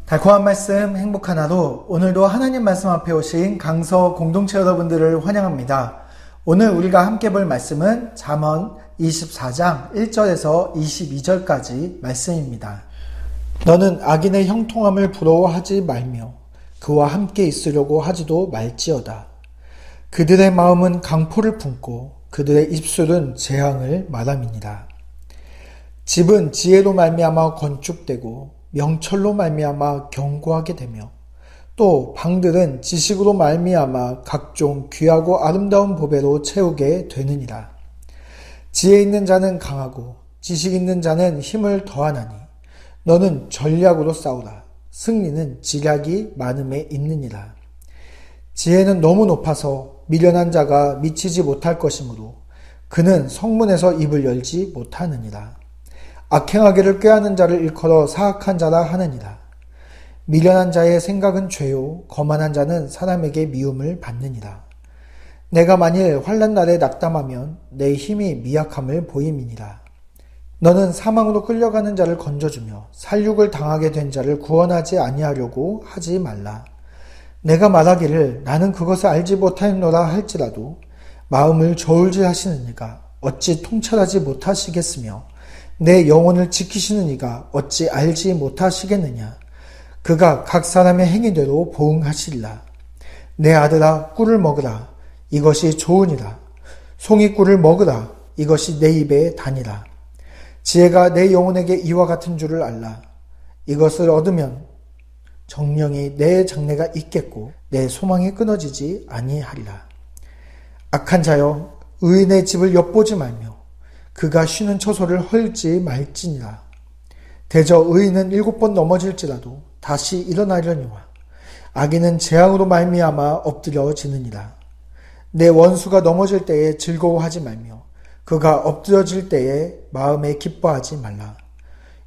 달콤한 말씀, 행복한 하루. 오늘도 하나님 말씀 앞에 오신 강서 공동체 여러분들을 환영합니다. 오늘 우리가 함께 볼 말씀은 잠언 24장 1절에서 22절까지 말씀입니다. 너는 악인의 형통함을 부러워하지 말며 그와 함께 있으려고 하지도 말지어다. 그들의 마음은 강포를 품고 그들의 입술은 재앙을 말함이니라. 집은 지혜로 말미암아 건축되고 명철로 말미암아 견고하게 되며 또 방들은 지식으로 말미암아 각종 귀하고 아름다운 보배로 채우게 되느니라. 지혜 있는 자는 강하고 지식 있는 자는 힘을 더하나니 너는 전략으로 싸우라. 승리는 지략이 많음에 있느니라. 지혜는 너무 높아서 미련한 자가 미치지 못할 것이므로 그는 성문에서 입을 열지 못하느니라. 악행하기를 꾀하는 자를 일컬어 사악한 자라 하느니라. 미련한 자의 생각은 죄요 거만한 자는 사람에게 미움을 받느니라. 내가 만일 환난 날에 낙담하면 내 힘이 미약함을 보임이니라. 너는 사망으로 끌려가는 자를 건져주며 살육을 당하게 된 자를 구원하지 아니하려고 하지 말라. 내가 말하기를 나는 그것을 알지 못하노라 할지라도 마음을 저울질하시는 이가 어찌 통찰하지 못하시겠으며 내 영혼을 지키시는 이가 어찌 알지 못하시겠느냐. 그가 각 사람의 행위대로 보응하시리라. 내 아들아 꿀을 먹으라. 이것이 좋으니라. 송이꿀을 먹으라. 이것이 내 입에 다니라. 지혜가 내 영혼에게 이와 같은 줄을 알라. 이것을 얻으면 정령이 내 장래가 있겠고 내 소망이 끊어지지 아니하리라. 악한 자여 의인의 집을 엿보지 말며 그가 쉬는 처소를 헐지 말지니라. 대저 의인은 7번 넘어질지라도 다시 일어나려니와 악인은 재앙으로 말미암아 엎드려지느니라. 내 원수가 넘어질 때에 즐거워하지 말며 그가 엎드려질 때에 마음에 기뻐하지 말라.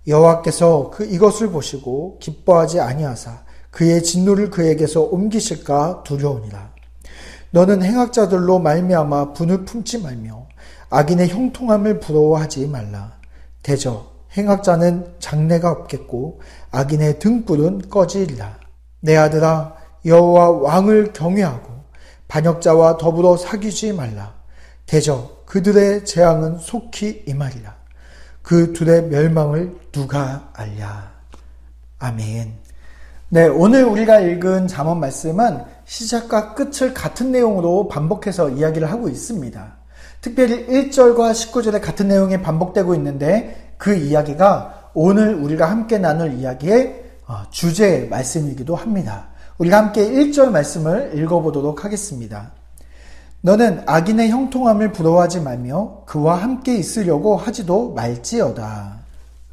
여호와께서 이것을 보시고 기뻐하지 아니하사 그의 진노를 그에게서 옮기실까 두려우니라. 너는 행악자들로 말미암아 분을 품지 말며 악인의 형통함을 부러워하지 말라. 대저 행악자는 장래가 없겠고 악인의 등불은 꺼지리라. 내 아들아 여호와 왕을 경외하고 반역자와 더불어 사귀지 말라. 대저 그들의 재앙은 속히 임하리라. 그 둘의 멸망을 누가 알랴. 아멘. 네, 오늘 우리가 읽은 잠언 말씀은 시작과 끝을 같은 내용으로 반복해서 이야기를 하고 있습니다. 특별히 1절과 19절에 같은 내용이 반복되고 있는데 그 이야기가 오늘 우리가 함께 나눌 이야기의 주제의 말씀이기도 합니다. 우리가 함께 1절 말씀을 읽어보도록 하겠습니다. 너는 악인의 형통함을 부러워하지 말며 그와 함께 있으려고 하지도 말지어다.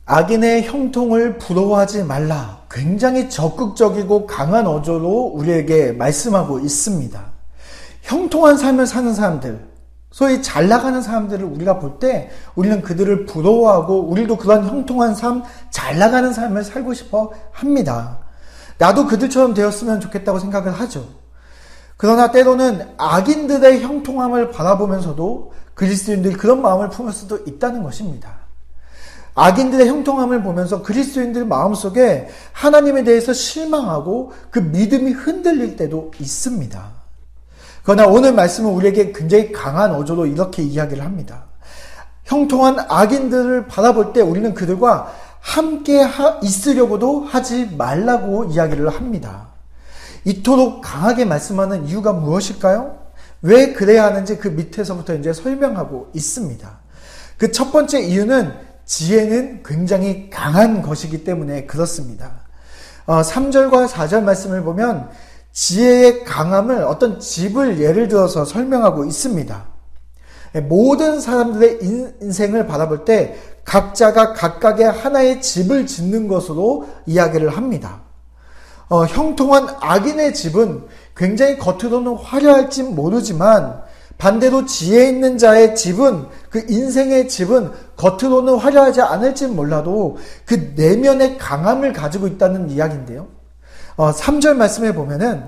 악인의 형통을 부러워하지 말라. 굉장히 적극적이고 강한 어조로 우리에게 말씀하고 있습니다. 형통한 삶을 사는 사람들, 소위 잘 나가는 사람들을 우리가 볼 때 우리는 그들을 부러워하고 우리도 그런 형통한 삶, 잘 나가는 삶을 살고 싶어 합니다. 나도 그들처럼 되었으면 좋겠다고 생각을 하죠. 그러나 때로는 악인들의 형통함을 바라보면서도 그리스도인들이 그런 마음을 품을 수도 있다는 것입니다. 악인들의 형통함을 보면서 그리스도인들 마음속에 하나님에 대해서 실망하고 그 믿음이 흔들릴 때도 있습니다. 그러나 오늘 말씀은 우리에게 굉장히 강한 어조로 이렇게 이야기를 합니다. 형통한 악인들을 바라볼 때 우리는 그들과 함께 있으려고도 하지 말라고 이야기를 합니다. 이토록 강하게 말씀하는 이유가 무엇일까요? 왜 그래야 하는지 그 밑에서부터 이제 설명하고 있습니다. 그 첫 번째 이유는 지혜는 굉장히 강한 것이기 때문에 그렇습니다. 3절과 4절 말씀을 보면 지혜의 강함을 어떤 집을 예를 들어서 설명하고 있습니다. 모든 사람들의 인생을 바라볼 때 각자가 각각의 하나의 집을 짓는 것으로 이야기를 합니다. 형통한 악인의 집은 굉장히 겉으로는 화려할지 모르지만 반대로 지혜 있는 자의 집은, 그 인생의 집은 겉으로는 화려하지 않을지 몰라도 그 내면의 강함을 가지고 있다는 이야기인데요. 3절 말씀에 보면은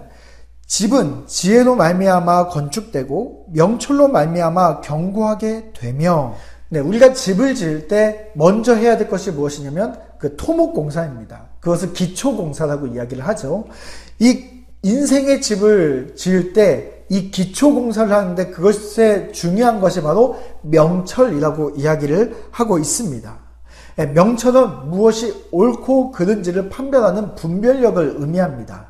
집은 지혜로 말미암아 건축되고 명철로 말미암아 견고하게 되며, 우리가 집을 지을 때 먼저 해야 될 것이 무엇이냐면 그 토목공사입니다. 그것을 기초공사라고 이야기를 하죠. 이 인생의 집을 지을 때 이 기초공사를 하는데 그것에 중요한 것이 바로 명철이라고 이야기를 하고 있습니다. 명철은 무엇이 옳고 그른지를 판별하는 분별력을 의미합니다.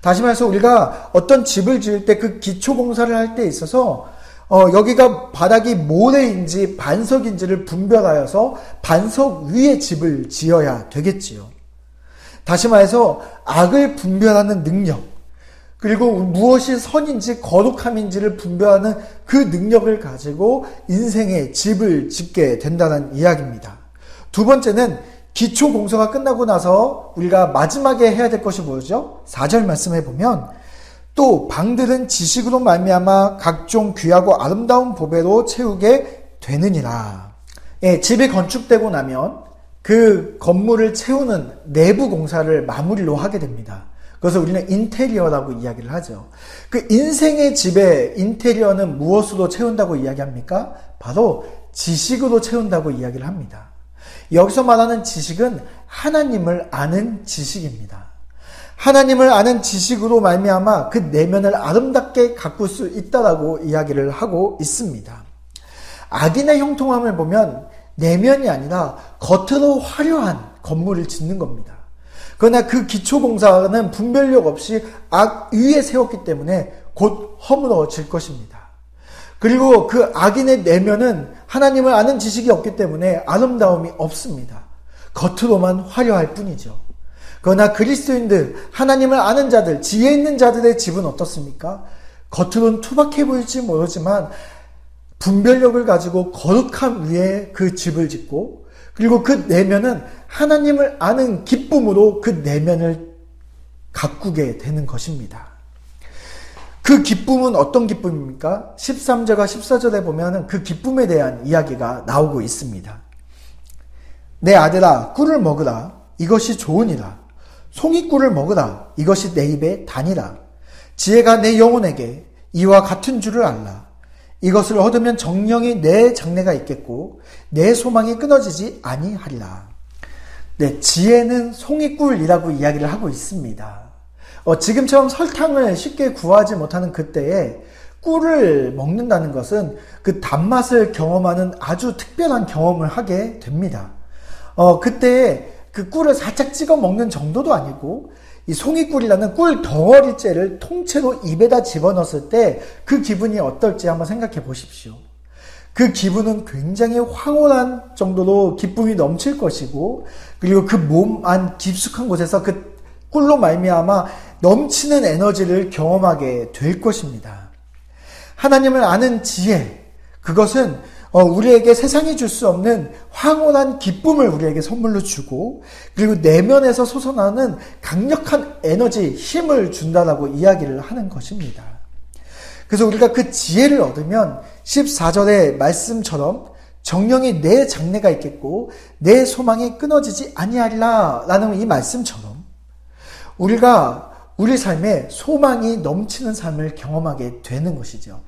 다시 말해서 우리가 어떤 집을 지을 때 그 기초공사를 할 때 있어서 여기가 바닥이 모래인지 반석인지를 분별하여서 반석 위에 집을 지어야 되겠지요. 다시 말해서 악을 분별하는 능력, 그리고 무엇이 선인지 거룩함인지를 분별하는 그 능력을 가지고 인생의 집을 짓게 된다는 이야기입니다. 두 번째는 기초 공사가 끝나고 나서 우리가 마지막에 해야 될 것이 뭐죠? 4절 말씀해 보면 또 방들은 지식으로 말미암아 각종 귀하고 아름다운 보배로 채우게 되느니라. 예, 집이 건축되고 나면 그 건물을 채우는 내부 공사를 마무리로 하게 됩니다. 그래서 우리는 인테리어라고 이야기를 하죠. 그 인생의 집의 인테리어는 무엇으로 채운다고 이야기합니까? 바로 지식으로 채운다고 이야기를 합니다. 여기서 말하는 지식은 하나님을 아는 지식입니다. 하나님을 아는 지식으로 말미암아 그 내면을 아름답게 가꿀 수 있다라고 이야기를 하고 있습니다. 악인의 형통함을 보면 내면이 아니라 겉으로 화려한 건물을 짓는 겁니다. 그러나 그 기초공사는 분별력 없이 악 위에 세웠기 때문에 곧 허물어질 것입니다. 그리고 그 악인의 내면은 하나님을 아는 지식이 없기 때문에 아름다움이 없습니다. 겉으로만 화려할 뿐이죠. 그러나 그리스도인들, 하나님을 아는 자들, 지혜 있는 자들의 집은 어떻습니까? 겉으로는 투박해 보일지 모르지만 분별력을 가지고 거룩함 위에 그 집을 짓고, 그리고 그 내면은 하나님을 아는 기쁨으로 그 내면을 가꾸게 되는 것입니다. 그 기쁨은 어떤 기쁨입니까? 13절과 14절에 보면 그 기쁨에 대한 이야기가 나오고 있습니다. 내 아들아, 꿀을 먹으라. 이것이 좋으니라. 송이꿀을 먹으라. 이것이 내 입에 다니라. 지혜가 내 영혼에게 이와 같은 줄을 알라. 이것을 얻으면 정령이 내 장래가 있겠고 내 소망이 끊어지지 아니하리라. 네, 지혜는 송이꿀이라고 이야기를 하고 있습니다. 지금처럼 설탕을 쉽게 구하지 못하는 그때에 꿀을 먹는다는 것은 그 단맛을 경험하는 아주 특별한 경험을 하게 됩니다. 그때 그 꿀을 살짝 찍어 먹는 정도도 아니고 이 송이꿀이라는 꿀 덩어리째를 통째로 입에다 집어넣었을 때 그 기분이 어떨지 한번 생각해 보십시오. 그 기분은 굉장히 황홀한 정도로 기쁨이 넘칠 것이고, 그리고 그 몸 안 깊숙한 곳에서 그 꿀로 말미암아 넘치는 에너지를 경험하게 될 것입니다. 하나님을 아는 지혜, 그것은 우리에게 세상이 줄 수 없는 황홀한 기쁨을 우리에게 선물로 주고, 그리고 내면에서 솟아나는 강력한 에너지, 힘을 준다라고 이야기를 하는 것입니다. 그래서 우리가 그 지혜를 얻으면 14절의 말씀처럼 정령이 내 장래가 있겠고 내 소망이 끊어지지 아니하리라 라는 이 말씀처럼 우리가 우리 삶에 소망이 넘치는 삶을 경험하게 되는 것이죠.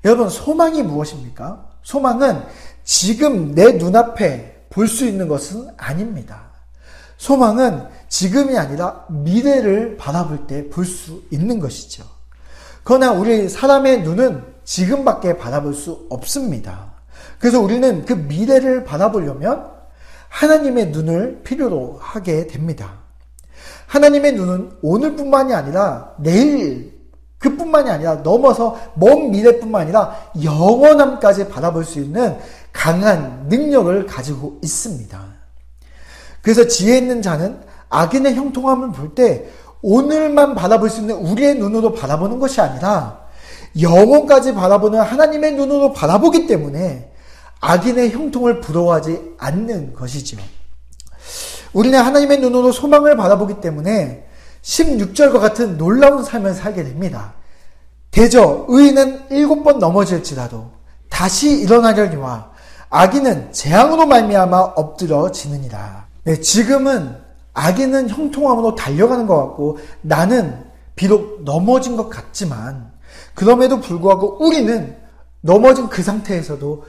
여러분, 소망이 무엇입니까? 소망은 지금 내 눈앞에 볼 수 있는 것은 아닙니다. 소망은 지금이 아니라 미래를 바라볼 때 볼 수 있는 것이죠. 그러나 우리 사람의 눈은 지금밖에 바라볼 수 없습니다. 그래서 우리는 그 미래를 바라보려면 하나님의 눈을 필요로 하게 됩니다. 하나님의 눈은 오늘뿐만이 아니라 내일, 그뿐만이 아니라 넘어서 먼 미래뿐만 아니라 영원함까지 바라볼 수 있는 강한 능력을 가지고 있습니다. 그래서 지혜 있는 자는 악인의 형통함을 볼 때 오늘만 바라볼 수 있는 우리의 눈으로 바라보는 것이 아니라 영원까지 바라보는 하나님의 눈으로 바라보기 때문에 악인의 형통을 부러워하지 않는 것이죠. 우리는 하나님의 눈으로 소망을 바라보기 때문에 16절과 같은 놀라운 삶을 살게 됩니다. 대저 의인은 7번 넘어질지라도 다시 일어나려니와 악인은 재앙으로 말미암아 엎드러지느니라. 네, 지금은 악인은 형통함으로 달려가는 것 같고 나는 비록 넘어진 것 같지만 그럼에도 불구하고 우리는 넘어진 그 상태에서도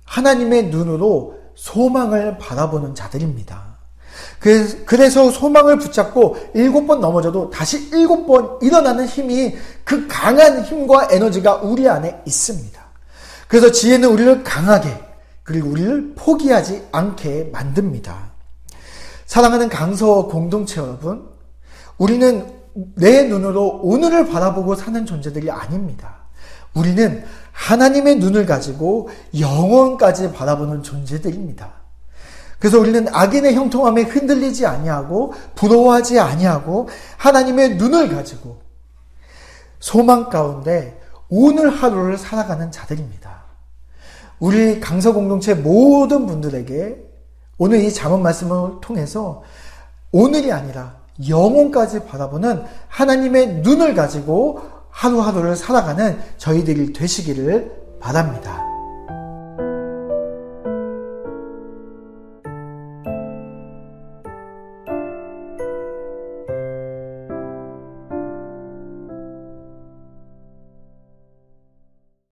하나님의 눈으로 소망을 바라보는 자들입니다. 그래서 소망을 붙잡고 7번 넘어져도 다시 7번 일어나는 힘이, 그 강한 힘과 에너지가 우리 안에 있습니다. 그래서 지혜는 우리를 강하게, 그리고 우리를 포기하지 않게 만듭니다. 사랑하는 강서 공동체 여러분, 우리는 내 눈으로 오늘을 바라보고 사는 존재들이 아닙니다. 우리는 하나님의 눈을 가지고 영원까지 바라보는 존재들입니다. 그래서 우리는 악인의 형통함에 흔들리지 아니하고 부러워하지 아니하고 하나님의 눈을 가지고 소망 가운데 오늘 하루를 살아가는 자들입니다. 우리 강서 공동체 모든 분들에게 오늘 이 잠언 말씀을 통해서 오늘이 아니라 영혼까지 바라보는 하나님의 눈을 가지고 하루하루를 살아가는 저희들이 되시기를 바랍니다.